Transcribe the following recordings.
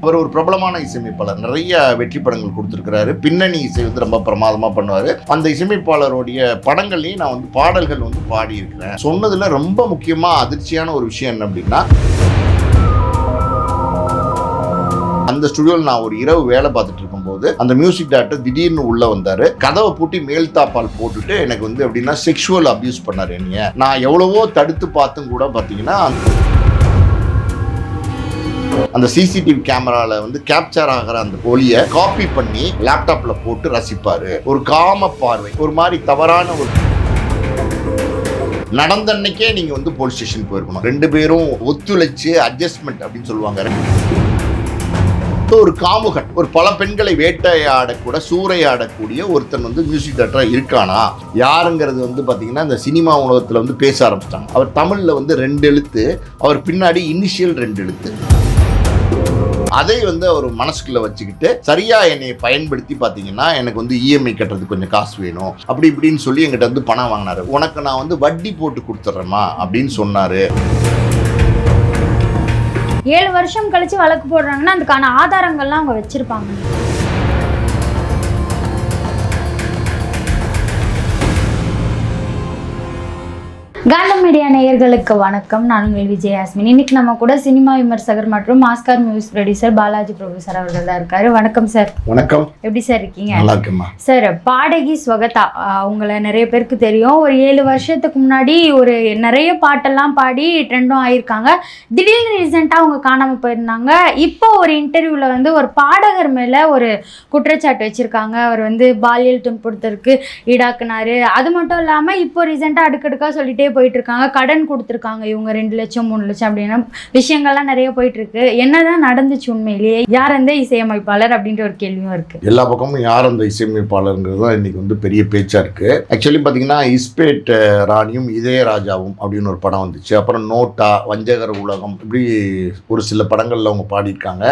அவர் ஒரு பிரபலமான இசையமைப்பாளர், நிறைய வெற்றி படங்கள் கொடுத்துருக்கிறாரு. பின்னணி இசை வந்து ரொம்ப பிரமாதமா பண்ணுவாரு. அந்த இசையமைப்பாளருடைய படங்கள்லையும் நான் வந்து பாடல்கள் வந்து பாடி இருக்கிறேன். சொன்னதுல ரொம்ப முக்கியமா அதிர்ச்சியான ஒரு விஷயம் என்ன அப்படின்னா, அந்த ஸ்டுடியோவில் நான் ஒரு இரவு வேலை பார்த்துட்டு இருக்கும்போது அந்த மியூசிக் டைரக்டர் திடீர்னு உள்ள வந்தாரு. கதவை பூட்டி மேல்தாப்பால் போட்டுட்டு எனக்கு வந்து எப்படின்னா செக்ஷுவல் அபியூஸ் பண்ணாரு. என்னைய நான் எவ்வளவோ தடுத்து பார்த்தும் கூட பார்த்தீங்கன்னா அந்த சிசிடிவி கேமரால வந்து கேப்சர் ஆகிற அந்த ஒலியை காப்பி பண்ணி லேப்டாப்ல போட்டு ரசிப்பாரு. ஒரு காம பார்வை, ஒரு மாதிரி தவறான ஒரு நடந்த அன்னைக்கே நீங்க வந்து போலீஸ் ஸ்டேஷன் போயிருக்கணும். ரெண்டு பேரும் ஒத்துழைச்சு அட்ஜஸ்ட்மெண்ட் அப்படின்னு சொல்லுவாங்க. ஒரு காமுகன், ஒரு பல பெண்களை வேட்டையாடக்கூட சூறையாடக்கூடிய ஒருத்தன் வந்து மியூசிக் டைரக்டரா இருக்கானா யாருங்கிறது வந்து பாத்தீங்கன்னா இந்த சினிமா உலகத்துல வந்து பேச ஆரம்பிச்சிட்டாங்க. அவர் தமிழ்ல வந்து 2 எழுத்து, அவர் பின்னாடி இனிஷியல் 2 எழுத்து. அதை வந்து அவர் மனசுக்குள்ள வச்சுக்கிட்டு சரியா என்னை பயன்படுத்தி பார்த்தீங்கன்னா எனக்கு வந்து இஎம்ஐ கட்டுறதுக்கு கொஞ்சம் காசு வேணும் அப்படி இப்படின்னு சொல்லி எங்கிட்ட வந்து பணம் வாங்கினாரு. உனக்கு நான் வந்து வட்டி போட்டு கொடுத்துட்றேம்மா அப்படின்னு சொன்னாரு. 7 வருஷம் கழிச்சு வழக்கு போடுறாங்கன்னா அதுக்கான ஆதாரங்கள்லாம் அவங்க வச்சிருப்பாங்க. காண்டம் மீடியா நேயர்களுக்கு வணக்கம். நான் உங்கள் விஜயாஸ்மின். இன்னைக்கு நம்ம கூட சினிமா விமர்சகர் மற்றும் ஆஸ்கார் மூவிஸ் ப்ரொடியூசர் பாலாஜி பிரபு சார் அவர்கள் தான் இருக்காரு. வணக்கம் சார். வணக்கம். எப்படி சார் இருக்கீங்க? நல்லா இருக்கேம்மா. சார், பாடகி ஸ்வகதா அவங்கள நிறைய பேருக்கு தெரியும். ஒரு 7 வருஷத்துக்கு முன்னாடி ஒரு நிறைய பாட்டெல்லாம் பாடி ட்ரெண்டும் ஆயிருக்காங்க. திடீர்னு ரீசெண்டாக அவங்க காணாமல் போயிருந்தாங்க. இப்போ ஒரு இன்டர்வியூவில் வந்து ஒரு பாடகர் மேலே ஒரு குற்றச்சாட்டு வச்சுருக்காங்க. அவர் வந்து பாலியல் துன்புறுத்தலுக்கு ஈடாக்குனாரு. அது மட்டும் இல்லாமல் இப்போ ரீசெண்டாக அடுக்கடுக்காக சொல்லிட்டே போயிட்டு இருக்காங்க. கடன் கொடுத்துருக்காங்க இவங்க 2 லட்சம் 3 லட்சம் அப்படின்னு விஷயங்கள்லாம் நிறைய போயிட்டு இருக்கு. என்னதான் நடந்துச்சு உண்மையிலேயே? யார் அந்த இசையமைப்பாளர் அப்படின்ற ஒரு கேள்வியும் இருக்கு. எல்லா பக்கமும் யார் அந்த இசையமைப்பாளருங்கிறது தான் இன்னைக்கு வந்து பெரிய பேச்சா இருக்கு. ஆக்சுவலி பார்த்தீங்கன்னா இஸ்பேட் ராணியும் இதயராஜாவும் அப்படின்னு ஒரு படம் வந்துச்சு. அப்புறம் நோட்டா, வஞ்சகர் உலகம், இப்படி ஒரு சில படங்கள்ல அவங்க பாடியிருக்காங்க.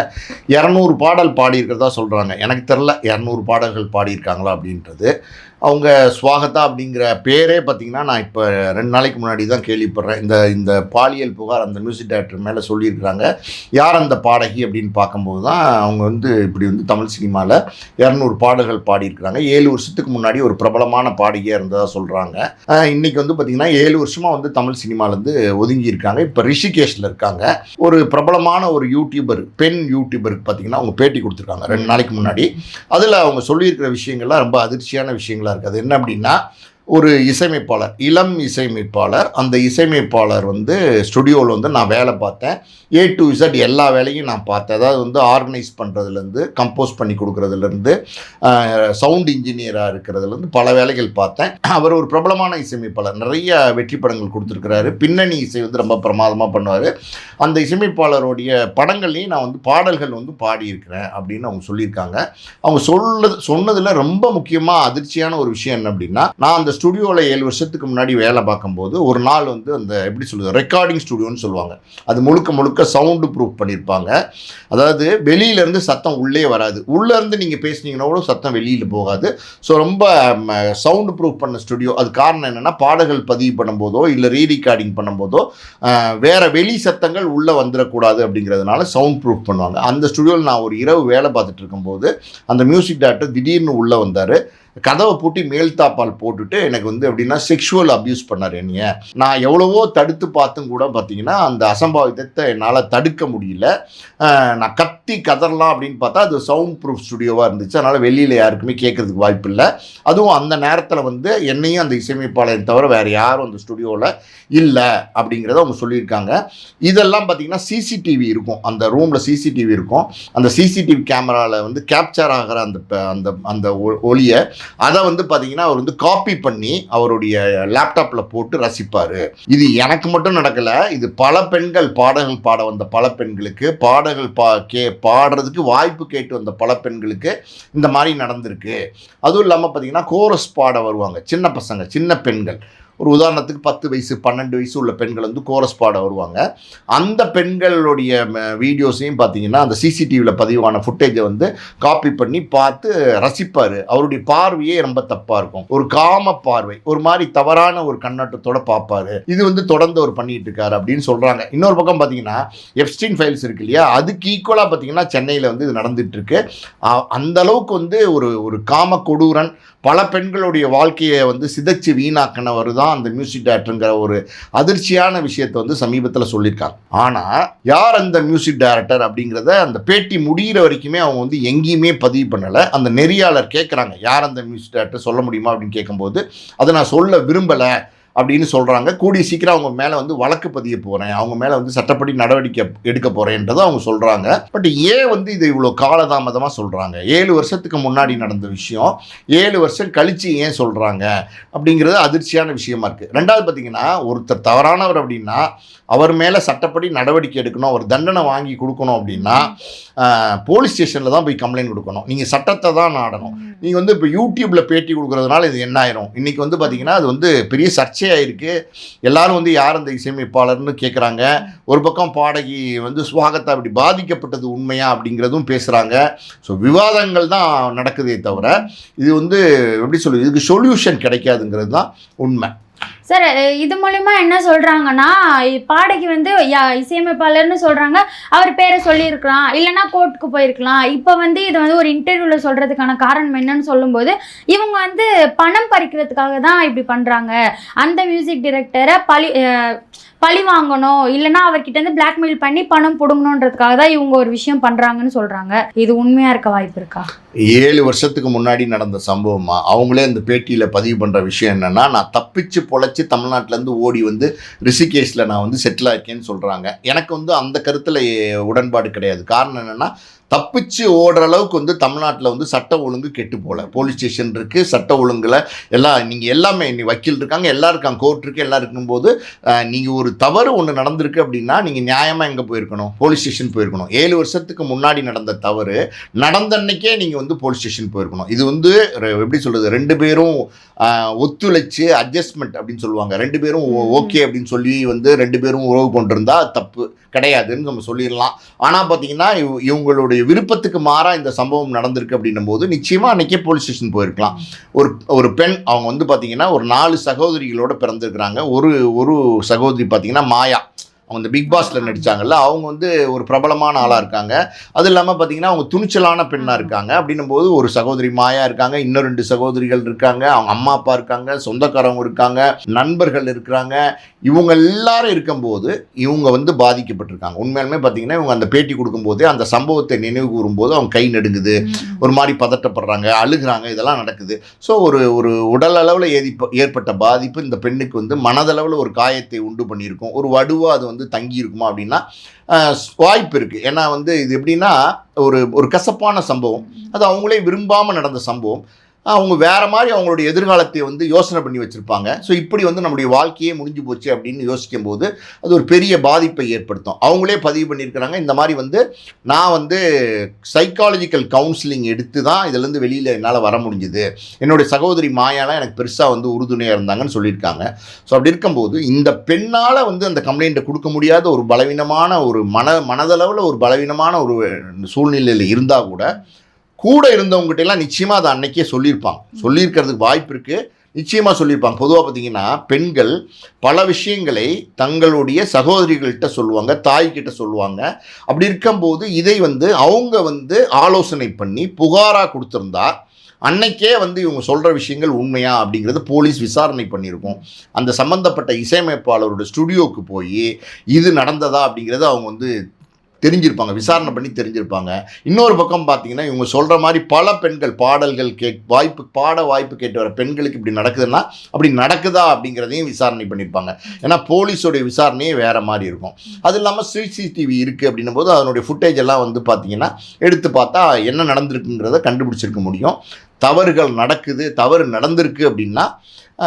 200 பாடல் பாடியிருக்கிறதா சொல்றாங்க. எனக்கு தெரியல 200 பாடல்கள் பாடியிருக்காங்களா அப்படின்றது. அவங்க ஸ்வாகதா அப்படிங்கிற பேரே பார்த்தீங்கன்னா நான் இப்போ 2 நாளைக்கு முன்னாடி தான் கேள்விப்படுறேன். இந்த பாலியல் புகார் அந்த மியூசிக் டைரக்டர் மேலே சொல்லியிருக்கிறாங்க. யார் அந்த பாடகி அப்படின்னு பார்க்கும்போது தான் அவங்க வந்து இப்படி வந்து தமிழ் சினிமாவில் 200 பாடல்கள் பாடியிருக்கிறாங்க. 7 வருஷத்துக்கு முன்னாடி ஒரு பிரபலமான பாடகியாக இருந்ததாக சொல்கிறாங்க. இன்றைக்கி வந்து பார்த்திங்கன்னா 7 வருஷமாக வந்து தமிழ் சினிமாவிலேருந்து ஒதுங்கி இருக்காங்க. இப்போ ரிஷிகேஷில் இருக்காங்க. ஒரு பிரபலமான ஒரு யூடியூபருக்கு, பெண் யூடியூபருக்கு பார்த்திங்கன்னா அவங்க பேட்டி கொடுத்துருக்காங்க 2 நாளைக்கு முன்னாடி. அதில் அவங்க சொல்லியிருக்கிற விஷயங்கள்லாம் ரொம்ப அதிர்ச்சியான விஷயங்களாக இருக்குது. அது என்ன அப்படின்னா, ஒரு இசையமைப்பாளர், இளம் இசையமைப்பாளர், அந்த இசையமைப்பாளர் வந்து ஸ்டுடியோவில் வந்து நான் வேலை பார்த்தேன். A to Z எல்லா வேலையும் நான் பார்த்தேன். அதாவது வந்து ஆர்கனைஸ் பண்ணுறதுலேருந்து, கம்போஸ் பண்ணி கொடுக்குறதுலேருந்து, சவுண்ட் இன்ஜினியராக இருக்கிறதுலேருந்து பல வேலைகள் பார்த்தேன். அவர் ஒரு பிரபலமான இசையமைப்பாளர், நிறைய வெற்றி படங்கள் கொடுத்துருக்கிறாரு. பின்னணி இசை வந்து ரொம்ப பிரமாதமாக பண்ணுவார். அந்த இசையமைப்பாளருடைய படங்கள்லையும் நான் வந்து பாடல்கள் வந்து பாடியிருக்கிறேன் அப்படின்னு அவங்க சொல்லியிருக்காங்க. அவங்க சொன்னதில் ரொம்ப முக்கியமாக அதிர்ச்சியான ஒரு விஷயம் என்ன அப்படின்னா, நான் அந்த ஸ்டுடியோவில் 7 வருஷத்துக்கு முன்னாடி வேலை பார்க்கும்போது ஒரு நாள் வந்து அந்த எப்படி சொல்லுவது ரெக்கார்டிங் ஸ்டுடியோன்னு சொல்லுவாங்க. அது முழுக்க சவுண்டு ப்ரூஃப் பண்ணியிருப்பாங்க. அதாவது வெளியிலேருந்து சத்தம் உள்ளே வராது. உள்ளேருந்து நீங்கள் பேசுனீங்கன்னா கூட சத்தம் வெளியில் போகாது. ஸோ ரொம்ப சவுண்டு ப்ரூஃப் பண்ண ஸ்டுடியோ. அது காரணம் என்னென்னா, பாடல்கள் பதிவு பண்ணும்போதோ இல்லை ரீரெக்கார்டிங் பண்ணும்போதோ வேறு வெளி சத்தங்கள் உள்ளே வந்துடக்கூடாது அப்படிங்கிறதுனால சவுண்ட் ப்ரூஃப் பண்ணுவாங்க. அந்த ஸ்டுடியோவில் நான் ஒரு இரவு வேலை பார்த்துட்டு இருக்கும்போது அந்த மியூசிக் டைரக்டர் திடீர்னு உள்ளே வந்தார். கதவை பூட்டி மேல்தாப்பால் போட்டுட்டு எனக்கு வந்து எப்படின்னா செக்ஷுவல் அபியூஸ் பண்ணார். என்னைய நான் எவ்வளவோ தடுத்து பார்த்தும் கூட பார்த்தீங்கன்னா அந்த அசம்பாவிதத்தை என்னால் தடுக்க முடியல. நான் கத்தி கதறலாம் அப்படின்னு பார்த்தா அது சவுண்ட் ப்ரூஃப் ஸ்டுடியோவாக இருந்துச்சு. அதனால் வெளியில் யாருக்குமே கேட்கறதுக்கு வாய்ப்பு இல்லை. அதுவும் அந்த நேரத்தில் வந்து என்னையும் அந்த இசையமைப்பாளரை தவிர வேறு யாரும் அந்த ஸ்டுடியோவில் இல்லை அப்படிங்கிறத அவங்க சொல்லியிருக்காங்க. இதெல்லாம் பார்த்தீங்கன்னா சிசிடிவி இருக்கும், அந்த ரூமில் சிசிடிவி இருக்கும். அந்த சிசிடிவி கேமராவில் வந்து கேப்சர் ஆகிற அந்த ஒலியை அதை வந்து பார்த்தீங்கன்னா அவர் வந்து காப்பி பண்ணி அவருடைய லேப்டாப்பில் போட்டு ரசிப்பார். இது எனக்கு மட்டும் நடக்கலை. இது பல பெண்கள், பாடல்கள் பாட வந்த பல பெண்களுக்கு, பாடல்கள் பாடுறதுக்கு வாய்ப்பு கேட்டு வந்த பல பெண்களுக்கு இந்த மாதிரி நடந்திருக்கு. அதுவும் இல்லாமல் பார்த்தீங்கன்னா கோரஸ் பாட வருவாங்க சின்ன பசங்க, சின்ன பெண்கள். ஒரு உதாரணத்துக்கு 10 வயசு 12 வயசு உள்ள பெண்கள் வந்து கோரஸ் பாட வருவாங்க. அந்த பெண்களுடைய வீடியோஸையும் பார்த்தீங்கன்னா அந்த சிசிடிவியில் பதிவான ஃபுட்டேஜை வந்து காப்பி பண்ணி பார்த்து ரசிப்பார். அவருடைய பார்வையே ரொம்ப தப்பாக இருக்கும். ஒரு காம பார்வை, ஒரு மாதிரி தவறான ஒரு கண்ணோட்டத்தோட பார்ப்பாரு. இது வந்து தொடர்ந்து அவர் பண்ணிட்டு இருக்காரு அப்படின்னு சொல்கிறாங்க. இன்னொரு பக்கம் பார்த்தீங்கன்னா எப்ஸ்டீன் ஃபைல்ஸ் இருக்கு இல்லையா, அதுக்கு ஈக்குவலாக பார்த்தீங்கன்னா சென்னையில் வந்து இது நடந்துட்டு இருக்கு. அந்த அளவுக்கு வந்து ஒரு காம கொடூரன், பல பெண்களுடைய வாழ்க்கையை வந்து சிதைச்சு வீணாக்கினவர் தான் அந்த மியூசிக் டைரக்டருங்கிற ஒரு அதிர்ச்சியான விஷயத்தை வந்து சமீபத்தில் சொல்லியிருக்காங்க. ஆனால் யார் அந்த மியூசிக் டைரக்டர் அப்படிங்கிறத அந்த பேட்டி முடிகிற வரைக்குமே அவங்க வந்து எங்கேயுமே பதிவு பண்ணலை. அந்த நெறியாளர் கேட்குறாங்க, யார் அந்த மியூசிக் டைரக்டர் சொல்ல முடியுமா அப்படின்னு கேட்கும்போது அதை நான் சொல்ல விரும்பலை அப்படின்னு சொல்கிறாங்க. கூடிய சீக்கிரம் அவங்க மேலே வந்து வழக்கு பதிய போகிறேன், அவங்க மேலே வந்து சட்டப்படி நடவடிக்கை எடுக்க போகிறேன்றதை அவங்க சொல்கிறாங்க. பட் ஏன் வந்து இது இவ்வளோ காலதாமதமாக சொல்கிறாங்க? 7 வருஷத்துக்கு முன்னாடி நடந்த விஷயம் 7 வருஷம் கழித்து ஏன் சொல்கிறாங்க அப்படிங்கிறது அதிர்ச்சியான விஷயமா இருக்குது. ரெண்டாவது பார்த்தீங்கன்னா, ஒருத்தர் தவறானவர் அப்படின்னா அவர் மேலே சட்டப்படி நடவடிக்கை எடுக்கணும், அவர் தண்டனை வாங்கி கொடுக்கணும் அப்படின்னா போலீஸ் ஸ்டேஷனில் தான் போய் கம்ப்ளைண்ட் கொடுக்கணும். நீங்கள் சட்டத்தை தான் நாடணும். நீங்கள் வந்து இப்போ யூடியூப்பில் பேட்டி கொடுக்குறதுனால இது என்ன ஆயிரும்? இன்றைக்கி வந்து பார்த்திங்கன்னா அது வந்து பெரிய சர்ச்சையாயிருக்கு. எல்லாரும் வந்து யார் அந்த இசையமைப்பாளர்னு கேட்குறாங்க. ஒரு பக்கம் பாடகி வந்து சுவாகத்தா அப்படி பாதிக்கப்பட்டது உண்மையா அப்படிங்கிறதும் பேசுகிறாங்க. ஸோ விவாதங்கள் தான் நடக்குதே தவிர இது வந்து எப்படி சொல்லுது, இதுக்கு சொல்யூஷன் கிடைக்காதுங்கிறது தான் உண்மை. சார், இது மூலிமா என்ன சொல்கிறாங்கன்னா, பாடகி வந்து இசையமைப்பாளர்னு சொல்கிறாங்க, அவர் பேரை சொல்லியிருக்கலாம், இல்லைனா கோர்ட்டுக்கு போயிருக்கலாம். இப்போ வந்து இது வந்து ஒரு இன்டர்வியூவில் சொல்கிறதுக்கான காரணம் என்னன்னு சொல்லும்போது, இவங்க வந்து பணம் பறிக்கிறதுக்காக தான் இப்படி பண்ணுறாங்க. அந்த மியூசிக் டைரக்டரை பழி வாங்கணும், இல்லைனா அவர்கிட்டேருந்து பிளாக்மெயில் பண்ணி பணம் பிடுங்கணுன்றதுக்காக தான் இவங்க ஒரு விஷயம் பண்ணுறாங்கன்னு சொல்கிறாங்க. இது உண்மையாக இருக்க வாய்ப்பு இருக்கா? 7 வருஷத்துக்கு முன்னாடி நடந்த சம்பவமா? அவங்களே இந்த பேட்டியில் பதிவு பண்ணுற விஷயம் என்னென்னா, நான் தப்பிச்சு பொழைச்சி தமிழ்நாட்டிலேருந்து ஓடி வந்து ரிஷிகேஷில் நான் வந்து செட்டில் ஆயிருக்கேன்னு சொல்கிறாங்க. எனக்கு வந்து அந்த கருத்தில் உடன்பாடு கிடையாது. காரணம் என்னென்னா, தப்பிச்சு ஓடுற அளவுக்கு வந்து தமிழ்நாட்டில் வந்து சட்ட ஒழுங்கு கெட்டு போகல. போலீஸ் ஸ்டேஷன் இருக்குது, சட்ட ஒழுங்கில் எல்லாம் நீங்கள் எல்லாமே வக்கீல் இருக்காங்க, எல்லாம் இருக்காங்க, கோர்ட் இருக்குது, எல்லாம் இருக்கும்போது நீங்கள் ஒரு தவறு ஒன்று நடந்திருக்கு அப்படின்னா நீங்கள் நியாயமாக எங்கே போயிருக்கணும்? போலீஸ் ஸ்டேஷன் போயிருக்கணும். 7 வருஷத்துக்கு முன்னாடி நடந்த தவறு நடந்த அன்னைக்கே நீங்கள் வந்து போலீஸ் ஸ்டேஷன் போயிருக்கணும். இது வந்து எப்படி சொல்கிறது, 2 பேரும் ஒத்துழைச்சு அட்ஜஸ்ட்மெண்ட் அப்படின்னு சொல்லுவாங்க. 2 பேரும் ஓகே அப்படின்னு சொல்லி வந்து 2 பேரும் உறவு கொண்டிருந்தா தப்பு கிடையாதுன்னு நம்ம சொல்லிடலாம். ஆனால் பார்த்தீங்கன்னா இவங்களுடைய விருப்பத்துக்கு மாறாக இந்த சம்பவம் நடந்திருக்கு அப்படின்னும் போது நிச்சயமாக அன்றைக்கே போலீஸ் ஸ்டேஷன் போயிருக்கலாம். ஒரு பெண், அவங்க வந்து பார்த்தீங்கன்னா ஒரு 4 சகோதரிகளோடு பிறந்திருக்கிறாங்க. ஒரு சகோதரி பார்த்தீங்கன்னா மாயா, அவங்க இந்த பிக் பாஸில் நடித்தாங்கல்ல, அவங்க வந்து ஒரு பிரபலமான ஆளாக இருக்காங்க. அது இல்லாமல் பார்த்தீங்கன்னா அவங்க துணிச்சலான பெண்ணாக இருக்காங்க. அப்படின்னும் போது ஒரு சகோதரி மாயா இருக்காங்க, இன்னும் 2 சகோதரிகள் இருக்காங்க, அவங்க அம்மா அப்பா இருக்காங்க, சொந்தக்காரவங்க இருக்காங்க, நண்பர்கள் இருக்கிறாங்க. இவங்க எல்லாரும் இருக்கும்போது இவங்க வந்து பாதிக்கப்பட்டிருக்காங்க. உண்மையாலுமே பார்த்தீங்கன்னா இவங்க அந்த பேட்டி கொடுக்கும்போதே அந்த சம்பவத்தை நினைவு கூறும்போது அவங்க கை நடுங்குது, ஒரு மாதிரி பதட்டப்படுறாங்க, அழுகிறாங்க, இதெல்லாம் நடக்குது. ஸோ ஒரு உடல் அளவில் ஏற்பட்ட பாதிப்பு இந்த பெண்ணுக்கு வந்து மனதளவில் ஒரு காயத்தை உண்டு பண்ணியிருக்கும். ஒரு வடுவாக அது வந்து தங்கி இருக்குமா அப்படின்னா வாய்ப்பு இருக்குது. ஏன்னா வந்து இது எப்படின்னா ஒரு கசப்பான சம்பவம், அது அவங்களே விரும்பாமல் நடந்த சம்பவம். அவங்க வேறு மாதிரி அவங்களுடைய எதிர்காலத்தை வந்து யோசனை பண்ணி வச்சுருப்பாங்க. ஸோ இப்படி வந்து நம்முடைய வாழ்க்கையே முடிஞ்சு போச்சு அப்படின்னு யோசிக்கும் போது அது ஒரு பெரிய பாதிப்பை ஏற்படுத்தும். அவங்களே பதிவு பண்ணியிருக்கிறாங்க, இந்த மாதிரி வந்து நான் வந்து சைக்காலஜிக்கல் கவுன்சிலிங் எடுத்து தான் இதிலேருந்து வெளியில் என்னால் வர முடிஞ்சுது. என்னுடைய சகோதரி மாயாலாம் எனக்கு பெருசாக வந்து உறுதுணையாக இருந்தாங்கன்னு சொல்லியிருக்காங்க. ஸோ அப்படி இருக்கும்போது இந்த பெண்ணால் வந்து அந்த கம்ப்ளைண்ட்டை கொடுக்க முடியாத ஒரு பலவீனமான ஒரு மனதளவில் ஒரு பலவீனமான ஒரு சூழ்நிலையில் இருந்தால் கூட இருந்தவங்ககிட்ட எல்லாம் நிச்சயமாக அதை அன்னைக்கே சொல்லியிருக்கிறதுக்கு வாய்ப்பு இருக்குது. நிச்சயமாக சொல்லியிருப்பாங்க. பொதுவாக பார்த்தீங்கன்னா பெண்கள் பல விஷயங்களை தங்களுடைய சகோதரிகள்கிட்ட சொல்லுவாங்க, தாய்கிட்ட சொல்லுவாங்க. அப்படி இருக்கும்போது இதை வந்து அவங்க வந்து ஆலோசனை பண்ணி புகாராக கொடுத்துருந்தா அன்னைக்கே வந்து இவங்க சொல்கிற விஷயங்கள் உண்மையா அப்படிங்கிறது போலீஸ் விசாரணை பண்ணியிருக்கோம். அந்த சம்மந்தப்பட்ட இசையமைப்பாளரோட ஸ்டுடியோவுக்கு போய் இது நடந்ததா அப்படிங்கிறத அவங்க வந்து தெரிஞ்சிருப்பாங்க, விசாரணை பண்ணி தெரிஞ்சிருப்பாங்க. இன்னொரு பக்கம் பார்த்தீங்கன்னா இவங்க சொல்கிற மாதிரி பல பெண்கள் பாடல்கள் பாட வாய்ப்பு கேட்டு வர பெண்களுக்கு இப்படி நடக்குதுன்னா அப்படி நடக்குதா அப்படிங்கிறதையும் விசாரணை பண்ணியிருப்பாங்க. ஏன்னா போலீஸோடைய விசாரணையே வேறு மாதிரி இருக்கும். அது இல்லாமல் சிசிடிவி இருக்குது அப்படின்னும் போது அதனுடைய ஃபுட்டேஜ் எல்லாம் வந்து பார்த்தீங்கன்னா எடுத்து பார்த்தா என்ன நடந்திருக்குங்கிறத கண்டுபிடிச்சிருக்க முடியும். தவறு நடந்திருக்கு அப்படின்னா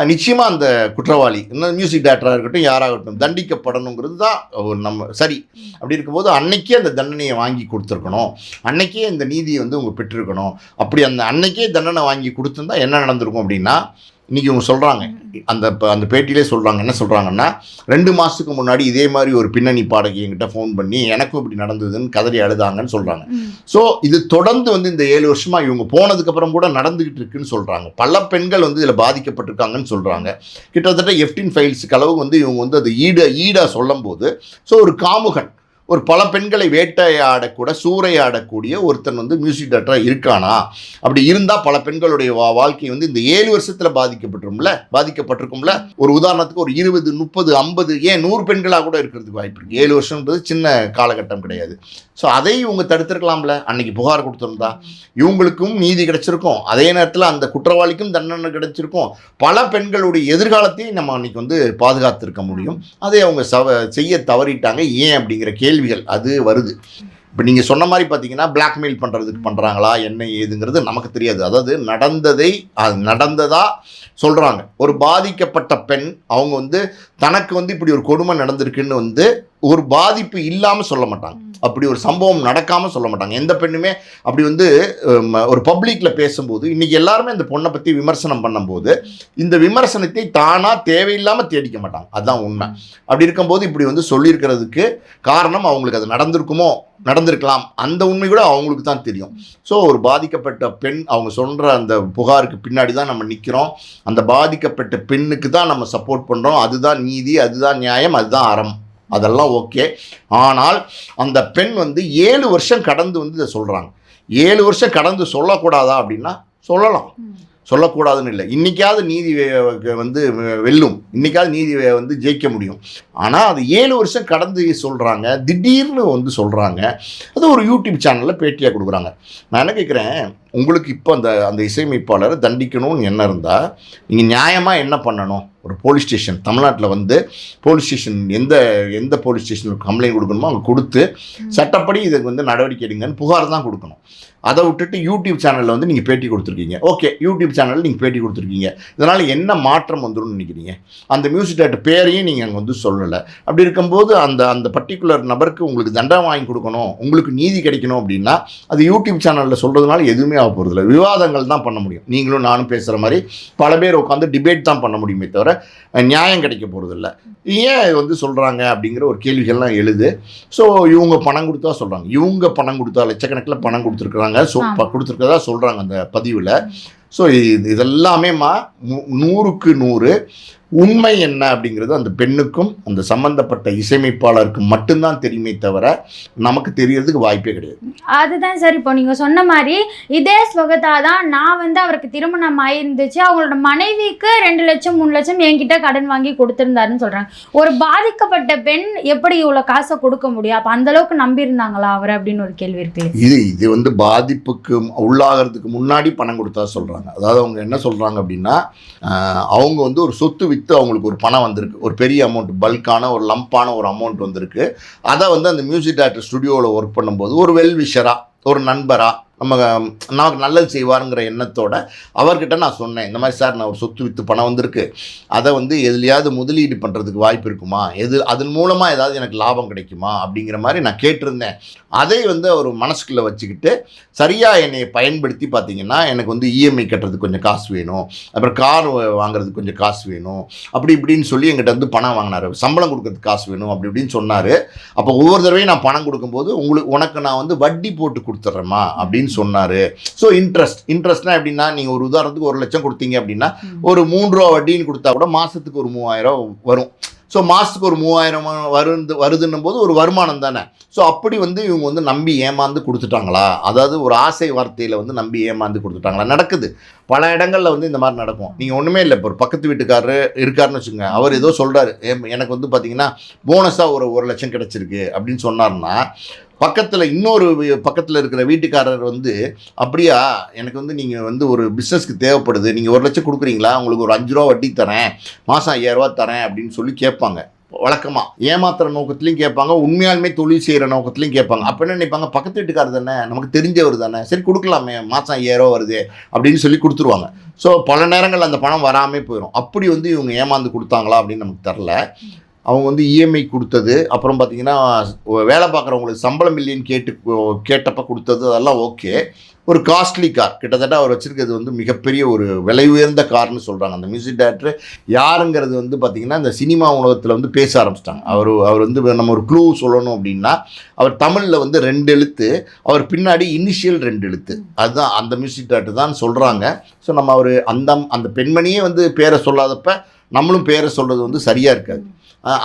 நிச்சயமாக அந்த குற்றவாளி இன்னும் மியூசிக் டைரக்டராக இருக்கட்டும் யாராகட்டும் தண்டிக்கப்படணுங்கிறது தான் நம்ம சரி. அப்படி இருக்கும்போது அன்னைக்கே அந்த தண்டனையை வாங்கி கொடுத்துருக்கணும், அன்னைக்கே இந்த நீதியை வந்து அவங்க பெற்றிருக்கணும். அப்படி அந்த அன்னைக்கே தண்டனை வாங்கி கொடுத்துருந்தா என்ன நடந்திருக்கும் அப்படின்னா இன்றைக்கி இவங்க சொல்கிறாங்க, அந்த பேட்டியிலே சொல்கிறாங்க, என்ன சொல்கிறாங்கன்னா 2 மாதத்துக்கு முன்னாடி இதே மாதிரி ஒரு பின்னணி பாடகி என்கிட்ட ஃபோன் பண்ணி எனக்கும் இப்படி நடந்ததுன்னு கதறி அழுதாங்கன்னு சொல்கிறாங்க. ஸோ இது தொடர்ந்து வந்து இந்த 7 வருஷமாக இவங்க போனதுக்கப்புறம் கூட நடந்துக்கிட்டு இருக்குன்னு சொல்கிறாங்க. பல பெண்கள் வந்து இதில் பாதிக்கப்பட்டிருக்காங்கன்னு சொல்கிறாங்க. கிட்டத்தட்ட எஃப்டின் ஃபைல்ஸுக்கு அளவு வந்து இவங்க வந்து அது ஈடாக சொல்லும் போது, ஸோ ஒரு காமுகன், ஒரு பல பெண்களை வேட்டையாடக்கூட சூறையாடக்கூடிய ஒருத்தன் வந்து மியூசிக் டைரக்டராக இருக்கானா? அப்படி இருந்தால் பல பெண்களுடைய வாழ்க்கை வந்து இந்த 7 வருஷத்தில் பாதிக்கப்பட்டிருக்கும்ல. ஒரு உதாரணத்துக்கு ஒரு 20, 30, 50, ஏன் 100 பெண்களாக கூட இருக்கிறதுக்கு வாய்ப்பு இருக்குது. 7 வருஷம்ன்றது சின்ன காலகட்டம் கிடையாது. ஸோ அதை இவங்க தடுத்திருக்கலாம்ல, அன்னைக்கு புகார் கொடுத்துருந்தா. இவங்களுக்கும் நீதி கிடைச்சிருக்கும், அதே நேரத்தில் அந்த குற்றவாளிக்கும் தண்டனை கிடைச்சிருக்கும். பல பெண்களுடைய எதிர்காலத்தையும் நம்ம அன்னைக்கு வந்து பாதுகாத்திருக்க முடியும். அதை அவங்க செய்ய தவறிட்டாங்க. ஏன் அப்படிங்கிற கேள்விகள் அது வருது. இப்போ நீங்கள் சொன்ன மாதிரி பார்த்தீங்கன்னா பிளாக்மெயில் பண்ணுறதுக்கு பண்ணுறாங்களா என்ன ஏதுங்கிறது நமக்கு தெரியாது. அதாவது நடந்ததா சொல்கிறாங்க. ஒரு பாதிக்கப்பட்ட பெண் அவங்க வந்து தனக்கு வந்து இப்படி ஒரு கொடுமை நடந்திருக்குன்னு வந்து ஒரு பாதிப்பு இல்லாமல் சொல்ல மாட்டாங்க. அப்படி ஒரு சம்பவம் நடக்காமல் சொல்ல மாட்டாங்க. எந்த பெண்ணுமே அப்படி வந்து ஒரு பப்ளிக்கில் பேசும்போது இன்றைக்கி எல்லாருமே அந்த பொண்ணை பற்றி விமர்சனம் பண்ணும்போது இந்த விமர்சனத்தை தானாக தேவையில்லாமல் தேடிக்க மாட்டாங்க. அதுதான் உண்மை. அப்படி இருக்கும்போது இப்படி வந்து சொல்லியிருக்கிறதுக்கு காரணம் அவங்களுக்கு அது நடந்திருக்கலாம். அந்த உண்மை கூட அவங்களுக்கு தான் தெரியும். ஸோ ஒரு பாதிக்கப்பட்ட பெண் அவங்க சொல்கிற அந்த புகாருக்கு பின்னாடி தான் நம்ம நிற்கிறோம். அந்த பாதிக்கப்பட்ட பெண்ணுக்கு தான் நம்ம சப்போர்ட் பண்ணுறோம். அதுதான் நீதி, அதுதான் நியாயம், அதுதான் அறம். அதெல்லாம் ஓகே. ஆனால் அந்த பெண் வந்து 7 வருஷம் கடந்து வந்து இதை சொல்கிறாங்க. 7 வருஷம் கடந்து சொல்லக்கூடாதா அப்படின்னா சொல்லலாம், சொல்லக்கூடாதுன்னு இல்லை. இன்றைக்காவது நீதி வந்து வெல்லும், இன்றைக்காவது நீதி வந்து ஜெயிக்க முடியும். ஆனால் அது 7 வருஷம் கடந்து சொல்கிறாங்க, திடீர்னு வந்து சொல்கிறாங்க. அது ஒரு யூடியூப் சேனலில் பேட்டியாக கொடுக்குறாங்க. நான் என்ன கேட்குறேன், உங்களுக்கு இப்போ அந்த இசையமைப்பாளரை தண்டிக்கணும்னு என்ன இருந்தால் நீங்கள் நியாயமாக என்ன பண்ணணும்? ஒரு போலீஸ் ஸ்டேஷன் தமிழ்நாட்டில் வந்து போலீஸ் ஸ்டேஷன் எந்த போலீஸ் ஸ்டேஷனுக்கு கம்ப்ளைண்ட் கொடுக்கணுமோ அங்கே கொடுத்து சட்டப்படி இதுக்கு வந்து நடவடிக்கை எடுங்கன்னு புகார் தான் கொடுக்கணும். அதை விட்டுட்டு யூடியூப் சேனலில் வந்து நீங்கள் பேட்டி கொடுத்துருக்கீங்க. ஓகே, யூடியூப் சேனலில் நீங்கள் பேட்டி கொடுத்துருக்கீங்க. இதனால் என்ன மாற்றம் வந்துடும் நினைக்கிறீங்க? அந்த மியூசிக் டைரக்டர் பேரையும் நீங்கள் அங்கே வந்து சொல்லலை. அப்படி இருக்கும்போது அந்த பர்டிகுலர் நபருக்கு உங்களுக்கு தண்டனை வாங்கி கொடுக்கணும், உங்களுக்கு நீதி கிடைக்கணும் அப்படின்னா அது யூடியூப் சேனலில் சொல்கிறதுனால எதுவுமே ஆக போகிறதில்ல. விவாதங்கள் தான் பண்ண முடியும். நீங்களும் நானும் பேசுகிற மாதிரி பல பேர் உட்காந்து டிபேட் தான் பண்ண முடியுமே தவிர நியாயம் கிடைக்க போகிறதில்ல. ஏன் வந்து சொல்கிறாங்க அப்படிங்கிற ஒரு கேள்விகள்லாம் எழுது. ஸோ இவங்க பணம் கொடுத்தா சொல்கிறாங்க, இவங்க பணம் கொடுத்தா லட்சக்கணக்கில் பணம் கொடுத்துருக்குறாங்க, கொடுத்துருக்கதா சொல்கிறாங்க அந்த பதிவில். ஸோ இதெல்லாமேமா 100க்கு 100 உண்மை என்ன அப்படிங்கிறது அந்த பெண்ணுக்கும் அந்த சம்பந்தப்பட்ட இசையமைப்பாளருக்கு மட்டும்தான் தெரியுமே தவிர நமக்கு தெரியறதுக்கு வாய்ப்பே கிடையாது. அதுதான் சார். இப்போ நீங்கள் சொன்ன மாதிரி இதே ஸ்வகதா தான், நான் வந்து அவருக்கு திருமணம் ஆயிருந்துச்சு, அவங்களோட மனைவிக்கு 2 லட்சம் 3 லட்சம் என்கிட்ட கடன் வாங்கி கொடுத்துருந்தாருன்னு சொல்கிறாங்க. ஒரு பாதிக்கப்பட்ட பெண் எப்படி இவ்வளோ காசை கொடுக்க முடியும்? அப்போ அந்தளவுக்கு நம்பியிருந்தாங்களா அவர் அப்படின்னு ஒரு கேள்வி இருக்கு. இது வந்து பாதிப்புக்கு உள்ளாகிறதுக்கு முன்னாடி பணம் கொடுத்தா சொல்கிறாங்க. அதாவது அவங்க என்ன சொல்கிறாங்க அப்படின்னா, அவங்க வந்து ஒரு சொத்து விற்று அவங்களுக்கு ஒரு பணம் வந்திருக்கு, ஒரு பெரிய அமௌண்ட், பல்கான ஒரு லம்பான ஒரு அமௌண்ட் வந்திருக்கு. அதை வந்து அந்த மியூசிக் டைரக்டர் ஸ்டுடியோவில் ஒர்க் பண்ணும்போது ஒரு வெல்விஷராக, ஒரு நண்பராக, நமக்கு நல்லது செய்வாருங்கிற எண்ணத்தோட அவர்கிட்ட நான் சொன்னேன், இந்த மாதிரி சார் நான் ஒரு சொத்து விற்று பணம் வந்திருக்கு, அதை வந்து எதுலையாவது முதலீடு பண்ணுறதுக்கு வாய்ப்பு இருக்குமா, அதன் மூலமாக ஏதாவது எனக்கு லாபம் கிடைக்குமா அப்படிங்கிற மாதிரி நான் கேட்டிருந்தேன். அதை வந்து அவர் மனசுக்குள்ளே வச்சுக்கிட்டு சரியாக என்னை பயன்படுத்தி பார்த்தீங்கன்னா எனக்கு வந்து இஎம்ஐ கட்டுறதுக்கு கொஞ்சம் காசு வேணும், அப்புறம் கார் வாங்குறதுக்கு கொஞ்சம் காசு வேணும், அப்படி இப்படின்னு சொல்லி எங்கிட்ட வந்து பணம் வாங்கினார், சம்பளம் கொடுக்கறதுக்கு காசு வேணும் அப்படி இப்படின்னு சொன்னார். அப்போ ஒவ்வொரு தடவையும் நான் பணம் கொடுக்கும்போது உனக்கு நான் வந்து வட்டி போட்டு கொடுத்துட்றேம்மா அப்படின்னு சொன்னாரு. ஸோ இன்ட்ரெஸ்ட்னா எப்படின்னா, நீங்கள் ஒரு உதாரணத்துக்கு 1 லட்சம் கொடுத்தீங்க அப்படின்னா ஒரு 3 ரூபா வட்டின்னு கொடுத்தா கூட மாதத்துக்கு ஒரு 3000 வரும். ஸோ மாதத்துக்கு ஒரு 3000 வருதுன்னும் போது ஒரு வருமானம் தானே. ஸோ அப்படி வந்து இவங்க வந்து நம்பி ஏமாந்து கொடுத்துட்டாங்களா, அதாவது ஒரு ஆசை வார்த்தையில் வந்து நம்பி ஏமாந்து கொடுத்துட்டாங்களா? நடக்குது, பல இடங்களில் வந்து இந்த மாதிரி நடக்கும். நீங்கள் ஒன்றுமே இல்லை, இப்போ ஒரு பக்கத்து வீட்டுக்காரரு இருக்காருன்னு வச்சுக்கோங்க, அவர் ஏதோ சொல்கிறாரு, எனக்கு வந்து பார்த்தீங்கன்னா போனஸாக ஒரு 1 லட்சம் கிடச்சிருக்கு அப்படின்னு சொன்னார்னா, பக்கத்தில் இருக்கிற வீட்டுக்காரர் வந்து அப்படியா, எனக்கு வந்து நீங்கள் வந்து ஒரு பிஸ்னஸ்க்கு தேவைப்படுது, நீங்கள் 1 லட்சம் கொடுக்குறீங்களா, உங்களுக்கு ஒரு 5 ரூபா வட்டி தரேன், மாதம் 5000 ரூபா தரேன் அப்படின்னு சொல்லி கேட்பாங்க. வழக்கமாக ஏமாத்துற நோக்கத்துலையும் கேட்பாங்க, உண்மையாலுமே தொழில் செய்கிற நோக்கத்துலையும் கேட்பாங்க. அப்போ என்ன நினைப்பாங்க, பக்கத்து வீட்டுக்காரர் தானே, நமக்கு தெரிஞ்சவர் தானே, சரி கொடுக்கலாமே, மாதம் 5000 ரூபா வருது அப்படின்னு சொல்லி கொடுத்துருவாங்க. ஸோ பல நேரங்கள் அந்த பணம் வராமல் போயிடும். அப்படி வந்து இவங்க ஏமாந்து கொடுத்தாங்களா அப்படின்னு நமக்கு தெரில. அவங்க வந்து இஎம்ஐ கொடுத்தது, அப்புறம் பார்த்தீங்கன்னா வேலை பார்க்குறவங்களுக்கு சம்பளம் இல்லைன்னு கேட்டப்ப கொடுத்தது, அதெல்லாம் ஓகே. ஒரு காஸ்ட்லி கார், கிட்டத்தட்ட அவர் வச்சுருக்கிறது வந்து மிகப்பெரிய ஒரு விலை உயர்ந்த கார்னு சொல்கிறாங்க. அந்த மியூசிக் டைரக்டர் யாருங்கிறது வந்து பார்த்திங்கன்னா இந்த சினிமா உலகத்தில் வந்து பேச ஆரம்பிச்சிட்டாங்க. அவர் வந்து நம்ம ஒரு க்ளூ சொல்லணும் அப்படின்னா, அவர் தமிழில் வந்து 2 எழுத்து, அவர் பின்னாடி இனிஷியல் 2 எழுத்து, அதுதான் அந்த மியூசிக் டைரக்டர் தான் சொல்கிறாங்க. ஸோ நம்ம அவர் அந்த பெண்மணியே வந்து பேரை சொல்லாதப்ப நம்மளும் பேரை சொல்கிறது வந்து சரியாக இருக்காது.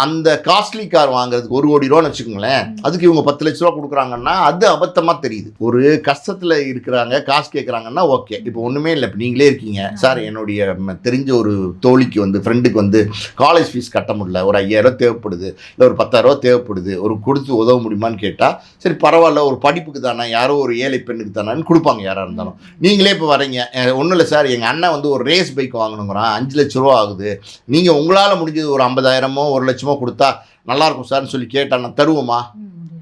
அந்த காஸ்ட்லி கார் வாங்குறதுக்கு 1 கோடி ரூபான்னு வச்சுக்கோங்களேன், அதுக்கு இவங்க 10 லட்ச ரூபா கொடுக்குறாங்கன்னா அது அபத்தமாக தெரியுது. ஒரு கஷ்டத்தில் இருக்கிறாங்க, காசு கேட்குறாங்கன்னா ஓகே. இப்போ ஒன்றுமே இல்லை, இப்போ நீங்களே இருக்கீங்க, சார் என்னுடைய தெரிஞ்ச ஒரு தோழிக்கு வந்து ஃப்ரெண்டுக்கு வந்து காலேஜ் ஃபீஸ் கட்ட முடியல, ஒரு 5000 தேவைப்படுது, இல்லை ஒரு 10,000 தேவைப்படுது, ஒரு கொடுத்து உதவ முடியுமான்னு கேட்டால் சரி பரவாயில்ல, ஒரு படிப்புக்கு தானே, யாரோ ஒரு ஏழை பெண்ணுக்கு தானேன்னு கொடுப்பாங்க யாராக இருந்தாலும். நீங்களே இப்போ வரீங்க, ஒன்றும் இல்லை சார் எங்கள் அண்ணன் வந்து ஒரு ரேஸ் பைக் வாங்கணுங்கிறான், 5 லட்ச ரூபா ஆகுது, நீங்கள் உங்களால் முடிஞ்சது ஒரு 50,000மோ 1 லட்சமோ கொடுத்தா நல்லாயிருக்கும் சார்னு சொல்லி கேட்டால் நான் தருவோமா?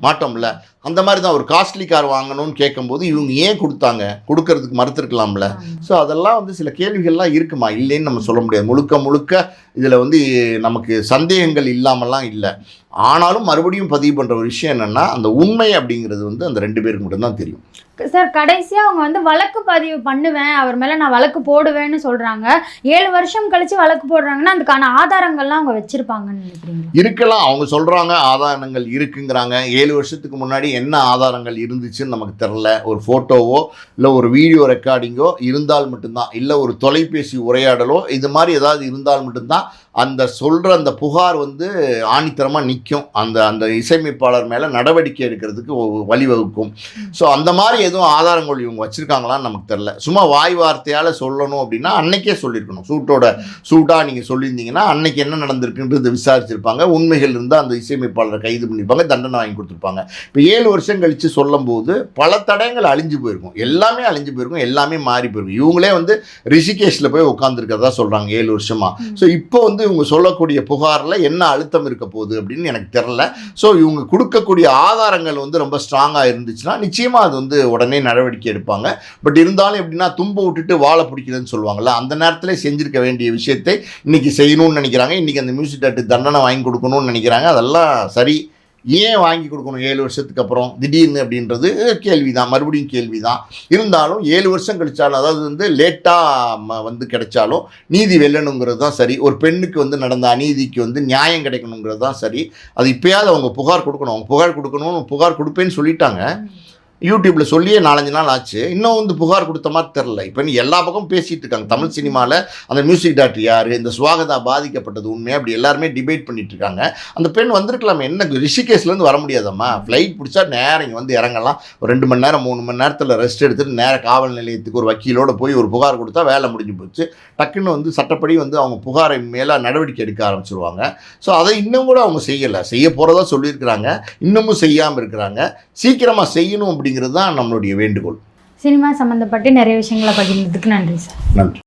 மாட்டோம்ல. அந்த மாதிரி தான் ஒரு காஸ்ட்லி கார் வாங்கணும்னு கேட்கும்போது இவங்க ஏன் கொடுத்தாங்க, கொடுக்கறதுக்கு மறுத்துருக்கலாம்ல. ஸோ அதெல்லாம் வந்து சில கேள்விகள்லாம் இருக்குமா, இல்லைன்னு நம்ம சொல்ல முடியாது. முழுக்க இதில் வந்து நமக்கு சந்தேகங்கள் இல்லாமலாம் இல்லை. ஆனாலும் மறுபடியும் பதிவு பண்ணுற ஒரு விஷயம் என்னென்னா, அந்த உண்மை அப்படிங்கிறது வந்து அந்த 2 பேருக்கு மட்டும்தான் தெரியும். சார் கடைசியாக அவங்க வந்து வழக்கு பதிவு பண்ணுவேன், அவர் மேலே நான் வழக்கு போடுவேன்னு சொல்கிறாங்க. 7 வருஷம் கழித்து வழக்கு போடுறாங்கன்னா அதுக்கான ஆதாரங்கள்லாம் அவங்க வச்சுருப்பாங்கன்னு நினைக்கிறீங்க? இருக்கலாம், அவங்க சொல்கிறாங்க ஆதாரங்கள் இருக்குங்கிறாங்க. 7 வருஷத்துக்கு முன்னாடி என்ன ஆதாரங்கள் இருந்துச்சுன்னு நமக்கு தெரில. ஒரு ஃபோட்டோவோ இல்லை ஒரு வீடியோ ரெக்கார்டிங்கோ இருந்தால் மட்டும்தான், இல்லை ஒரு தொலைபேசி உரையாடலோ இது மாதிரி ஏதாவது இருந்தால் மட்டும்தான் அந்த சொல்கிற அந்த புகார் வந்து ஆணித்தரமாக நிற்கும். அந்த இசையமைப்பாளர் மேலே நடவடிக்கை எடுக்கிறதுக்கு வழிவகுக்கும். ஸோ அந்த மாதிரி எதுவும் ஆதாரங்கள் இவங்க வச்சுருக்காங்களான்னு நமக்கு தெரில. சும்மா வாய் வார்த்தையால் சொல்லணும் அப்படின்னா அன்னைக்கே சொல்லியிருக்கணும். சூட்டாக நீங்கள் சொல்லியிருந்தீங்கன்னா அன்னைக்கு என்ன நடந்திருக்குன்றது விசாரிச்சிருப்பாங்க. உண்மைகள் இருந்தால் அந்த இசையமைப்பாளரை கைது பண்ணியிருப்பாங்க, தண்டனை வாங்கி கொடுத்துருப்பாங்க. இப்போ 7 வருஷம் கழித்து சொல்லும்போது பல தடயங்கள் அழிஞ்சு போயிருக்கும், எல்லாமே அழிஞ்சு போயிருக்கும், எல்லாமே மாறி போயிருக்கும். இவங்களே வந்து ரிஷிகேஷில் போய் உட்காந்துருக்கிறதா சொல்கிறாங்க 7 வருஷமாக. ஸோ இப்போ வந்து இவங்க சொல்லக்கூடிய புகாரில் என்ன அழுத்தம் இருக்க போகுது அப்படின்னு எனக்கு தெரில. ஸோ இவங்க கொடுக்கக்கூடிய ஆதாரங்கள் வந்து ரொம்ப ஸ்ட்ராங்காக இருந்துச்சுன்னா நிச்சயமாக அது வந்து உடனே நடவடிக்கை எடுப்பாங்க. பட் இருந்தாலும் எப்படின்னா தும்ப விட்டுட்டு வாழை பிடிக்கிறதுன்னு சொல்லுவாங்கள்ல, அந்த நேரத்தில் செஞ்சுருக்க வேண்டிய விஷயத்தை இன்றைக்கி செய்யணும்னு நினைக்கிறாங்க. இன்றைக்கி அந்த மியூசிக் டைரக்டர் தண்டனை வாங்கி கொடுக்கணும்னு நினைக்கிறாங்க. அதெல்லாம் சரி. ஏன் வாங்கி கொடுக்கணும் 7 வருஷத்துக்கு அப்புறம் திடீர்னு அப்படின்றது கேள்வி தான், மறுபடியும் கேள்வி தான். இருந்தாலும் 7 வருஷம் கழிச்சாலும், அதாவது வந்து லேட்டாக வந்து கிடைச்சாலும் நீதி வெல்லணுங்கிறது தான் சரி. ஒரு பெண்ணுக்கு வந்து நடந்த அநீதிக்கு வந்து நியாயம் கிடைக்கணுங்கிறது தான் சரி. அது இப்போயாவது அவங்க புகார் கொடுக்கணும். அவங்க புகார் கொடுக்கணும்னு புகார் கொடுப்பேன்னு சொல்லிட்டாங்க. யூடியூப்பில் சொல்லியே 4-5 நாள் ஆச்சு, இன்னும் வந்து புகார் கொடுத்த மாதிரி தெரில. இப்போ எல்லா பக்கம் பேசிகிட்டு இருக்காங்க தமிழ் சினிமாவில். அந்த மியூசிக் டைரக்டர் யார், இந்த சுவாகதா பாதிக்கப்பட்டது உண்மையாக, அப்படி எல்லாருமே டிபேட் பண்ணிட்டு இருக்காங்க. அந்த பெண் வந்திருக்கலாமே, என்ன ரிஷிகேஷ்லேருந்து வர முடியாதம்மா, ஃப்ளைட் பிடிச்சா நேரம் இங்கே வந்து இறங்கலாம், ஒரு 2 மணி நேரம் 3 மணி நேரத்தில் ரெஸ்ட் எடுத்துகிட்டு நேராக காவல் நிலையத்துக்கு ஒரு வக்கீலோடு போய் ஒரு புகார் கொடுத்தா வேலை முடிஞ்சு போச்சு. டக்குன்னு வந்து சட்டப்படி வந்து அவங்க புகாரை மேலே நடவடிக்கை எடுக்க ஆரம்பிச்சிருவாங்க. ஸோ அதை இன்னும் கூட அவங்க செய்ய போகிறதா சொல்லியிருக்கிறாங்க, இன்னமும் செய்யாமல் இருக்கிறாங்க. சீக்கிரமாக செய்யணும் அப்படிங்கிறது தான் நம்மளுடைய வேண்டுகோள். சினிமா சம்மந்தப்பட்டு நிறைய விஷயங்களை பகிர்ந்ததுக்கு நன்றி சார். நன்றி.